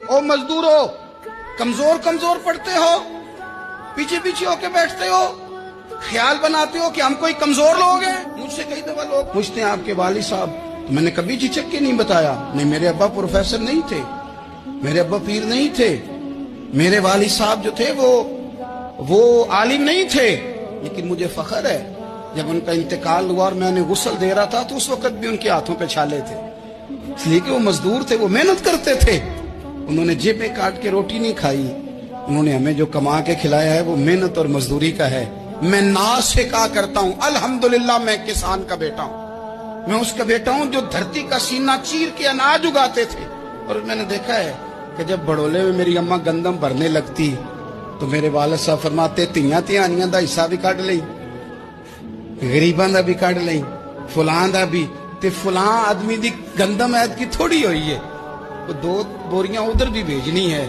ओ मजदूरों, कमजोर कमजोर पढ़ते हो, पीछे पीछे होके बैठते हो, ख्याल बनाते हो कि हम कोई कमजोर लोग हैं। मुझसे कई दफा लोग पूछते हैं आपके वालिद साहब, तो मैंने कभी झिझक के नहीं बताया, नहीं मेरे अब्बा प्रोफेसर नहीं थे, मेरे अब्बा पीर नहीं थे, मेरे वालिद साहब जो थे वो आलिम नहीं थे, लेकिन मुझे फख्र है जब उनका इंतकाल हुआ और मैंने गुस्ल दे रहा था तो उस वक्त भी उनके हाथों पे छाले थे, इसलिए कि वो मजदूर थे, वो मेहनत करते थे। उन्होंने जेबें काट के रोटी नहीं खाई, उन्होंने हमें जो कमा के खिलाया है वो मेहनत और मजदूरी का है। मैं नाज से कहा करता हूं अल्हम्दुलिल्लाह मैं किसान का बेटा हूं, मैं उसका बेटा हूं जो धरती का सीना चीर के अनाज उगाते थे। और मैंने देखा है कि जब बड़ोले में मेरी अम्मा गंदम भरने लगती तो मेरे वालिद साहब फरमाते तियां तिहानियां दा हिस्सा भी कढ़ लई, गरीबां दा भी कढ़ लई, फुलां दा भी, ते फुलां आदमी दी गंदम ऐद की थोड़ी होई है, वो 2 बोरियां उधर भी भेजनी है।